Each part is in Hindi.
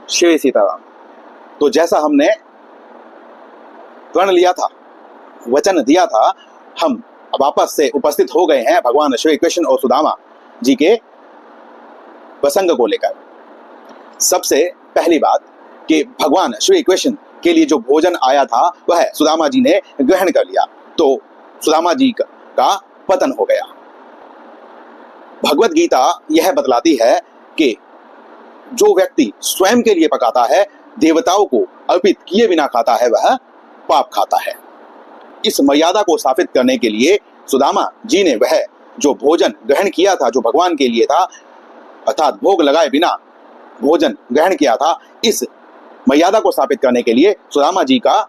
श्री सीताराम। तो जैसा हमने प्रण लिया था, वचन दिया था, हम वापस से उपस्थित हो गए हैं भगवान श्री कृष्ण और सुदामा जी के प्रसंग को लेकर। सबसे पहली बात कि भगवान श्री कृष्ण के लिए जो भोजन आया था वह सुदामा जी ने ग्रहण कर लिया, तो सुदामा जी का पतन हो गया। भगवत गीता यह बतलाती है कि जो व्यक्ति स्वयं के लिए पकाता है, देवताओं को अर्पित किए बिना खाता है, वह पाप खाता है। इस मर्यादा को स्थापित करने के लिए सुदामा जी ने वह जो भोजन ग्रहण किया था, जो भगवान के लिए था, अर्थात भोग लगाए बिना भोजन ग्रहण किया था, इस मर्यादा को स्थापित करने के लिए सुदामा जी का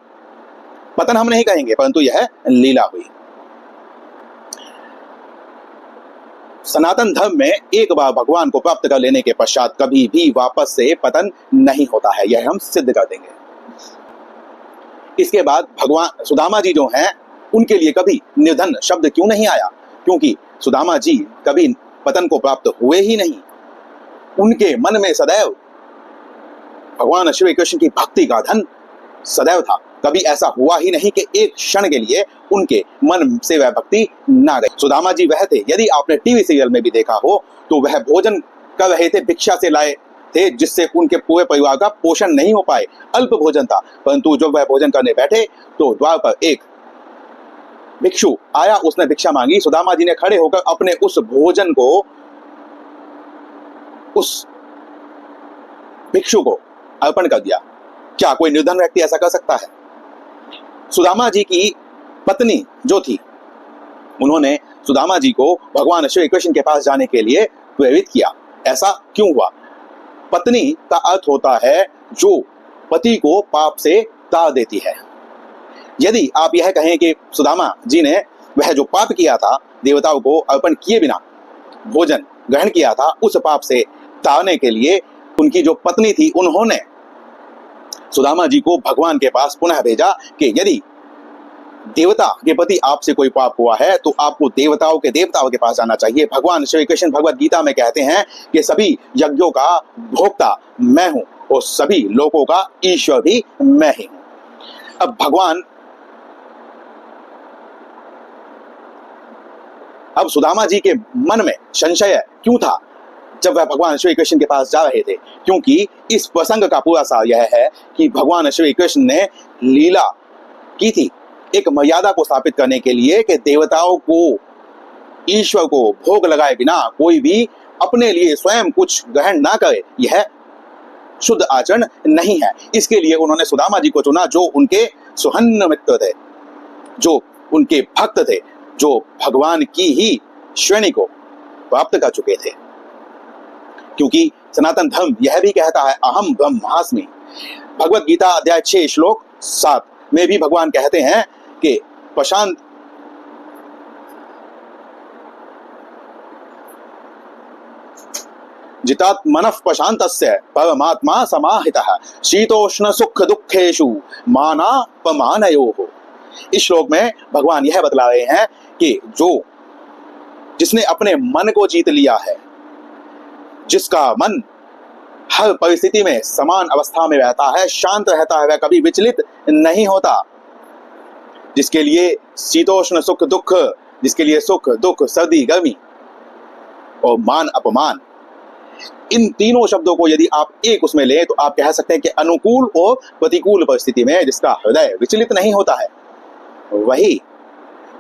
पतन हम नहीं कहेंगे, परंतु यह लीला हुई। सनातन धर्म में एक बार भगवान को प्राप्त कर लेने के पश्चात कभी भी वापस से पतन नहीं होता है, यह हम सिद्ध कर देंगे। इसके बाद भगवान सुदामा जी जो हैं, उनके लिए कभी निर्धन शब्द क्यों नहीं आया? क्योंकि सुदामा जी कभी पतन को प्राप्त हुए ही नहीं। उनके मन में सदैव भगवान श्री कृष्ण की भक्ति का धन सदैव था। कभी ऐसा हुआ ही नहीं कि एक क्षण के लिए उनके मन से वह भक्ति ना गई। सुदामा जी वह थे, यदि आपने टीवी सीरियल में भी देखा हो, तो वह भोजन कर रहे थे, भिक्षा से लाए थे, जिससे उनके पूरे परिवार का पोषण नहीं हो पाए, अल्प भोजन था। परंतु जब वह भोजन करने बैठे तो द्वार पर एक भिक्षु आया, उसने भिक्षा मांगी। सुदामा जी ने खड़े होकर अपने उस भोजन को उस भिक्षु को अर्पण कर दिया। क्या कोई निर्धन व्यक्ति ऐसा कर सकता है? सुदामा जी की पत्नी जो थी, उन्होंने सुदामा जी को भगवान श्री कृष्ण के पास जाने के लिए प्रेरित किया। ऐसा क्यों हुआ? पत्नी का अर्थ होता है जो पति को पाप से तार देती है। यदि आप यह कहें कि सुदामा जी ने वह जो पाप किया था, देवताओं को अर्पण किए बिना भोजन ग्रहण किया था, उस पाप से तारने के लिए उनकी जो पत्नी थी, उन्होंने सुदामा जी को भगवान के पास पुनः भेजा कि यदि देवता के प्रति आपसे कोई पाप हुआ है तो आपको देवताओं के पास जाना चाहिए। भगवान श्री कृष्ण भगवत गीता में कहते हैं कि सभी यज्ञों का भोक्ता मैं हूं और सभी लोगों का ईश्वर भी मैं ही हूं। अब सुदामा जी के मन में संशय क्यों था जब वह भगवान श्री कृष्ण के पास जा रहे थे? क्योंकि इस प्रसंग का पूरा सार यह है कि भगवान श्री कृष्ण ने लीला की थी एक मर्यादा को स्थापित करने के लिए कि देवताओं को, ईश्वर को भोग लगाए बिना कोई भी अपने लिए स्वयं कुछ ग्रहण ना करे, यह शुद्ध आचरण नहीं है। इसके लिए उन्होंने सुदामा जी को चुना, जो उनके सुहृद मित्र थे, जो उनके भक्त थे, जो भगवान की ही श्रेणी को प्राप्त कर चुके थे। क्योंकि सनातन धर्म यह भी कहता है अहम ब्रह्मास्मि। भगवत गीता अध्याय 6 श्लोक 7 में भी भगवान कहते हैं कि प्रशांत जितात्मनः प्रशांतस्य परमात्मा समाहितः शीतोष्ण सुख दुखेषु मानापमानयोः। इस श्लोक में भगवान यह बतला रहे हैं कि जिसने अपने मन को जीत लिया है, जिसका मन हर परिस्थिति में समान अवस्था में रहता है, शांत रहता है, वह कभी विचलित नहीं होता, जिसके लिए शीतोष्ण सुख दुख, जिसके लिए सुख दुख सर्दी गर्मी और मान अपमान, इन तीनों शब्दों को यदि आप एक उसमें लें तो आप कह सकते हैं कि अनुकूल और प्रतिकूल परिस्थिति में जिसका हृदय विचलित नहीं होता है, वही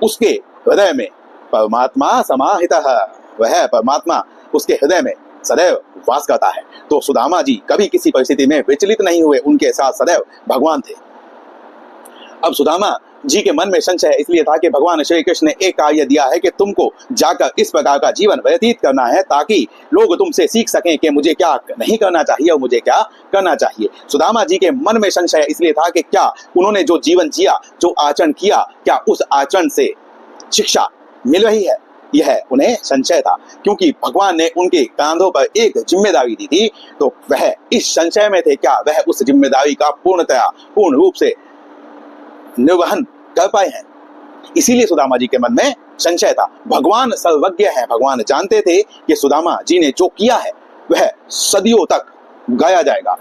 उसके हृदय में परमात्मा समाहितः, वह परमात्मा उसके हृदय में सदैव वास करता है। तो सुदामा जी कभी किसी परिस्थिति में विचलित नहीं हुए, उनके साथ सदैव भगवान थे। अब सुदामा जी के मन में संशय इसलिए था कि भगवान श्री कृष्ण ने एक कार्य दिया है कि तुमको जाकर इस प्रकार का जीवन व्यतीत करना है ताकि लोग तुमसे सीख सकें कि मुझे क्या नहीं करना चाहिए और मुझे क्या करना चाहिए। सुदामा जी के मन में संशय इसलिए था कि क्या उन्होंने जो जीवन जिया, जो आचरण किया, क्या उस आचरण से शिक्षा मिल रही है, यह उन्हें संशय था। क्योंकि भगवान ने उनके कांधों पर एक जिम्मेदारी दी थी, तो वह इस संशय में थे क्या वह उस जिम्मेदारी का पूर्ण रूप से निर्वहन कर पाए हैं। इसीलिए सुदामा जी के मन में संशय था। भगवान सर्वज्ञ हैं, भगवान जानते थे कि सुदामा जी ने जो किया है वह सदियों तक गाया जाएगा।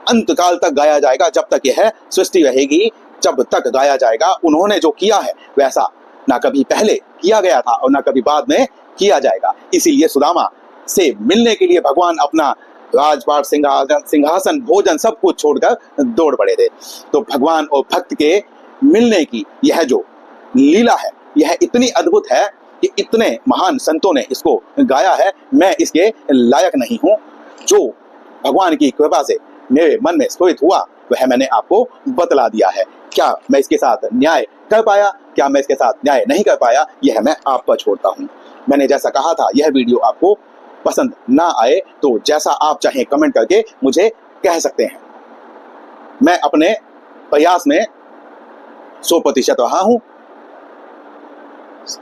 अंत काल तक गाया जाएगा, जब तक यह सृष्टि रहेगी जब तक गाया जाएगा। उन्होंने जो किया है वैसा ना कभी पहले किया गया था और ना कभी बाद में किया जाएगा। इसीलिए सुदामा से मिलने के लिए भगवान अपना राजपाट, सिंहासन, भोजन सब कुछ छोड़कर दौड़ पड़े थे। तो भगवान और भक्त के मिलने की यह जो लीला है यह इतनी अद्भुत है कि इतने महान संतों ने इसको गाया है, मैं इसके लायक नहीं हूं। जो भगवान की कृपा से मेरे मन में स्फुरित हुआ वह मैंने आपको बतला दिया है। क्या मैं इसके साथ न्याय कर पाया, क्या मैं इसके साथ न्याय नहीं कर पाया, यह मैं आप पर छोड़ता हूं। मैंने जैसा कहा था, यह वीडियो आपको पसंद ना आए तो जैसा आप चाहें कमेंट करके मुझे कह सकते हैं। मैं अपने प्रयास में 100% रहा हूं।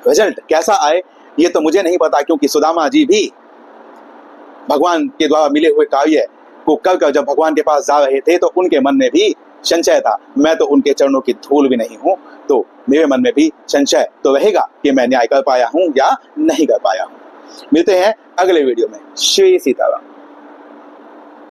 रिजल्ट कैसा आए ये तो मुझे नहीं पता, क्योंकि सुदामा जी भी भगवान के द्वारा मिले हुए कार्य को कर जब भगवान के पास जा रहे थे तो उनके मन में भी संशय था। मैं तो उनके चरणों की धूल भी नहीं हूं, तो मेरे मन में भी संशय तो रहेगा कि मैं न्याय कर पाया हूं या नहीं कर पाया हूं। मिलते हैं अगले वीडियो में। श्री सीताराम।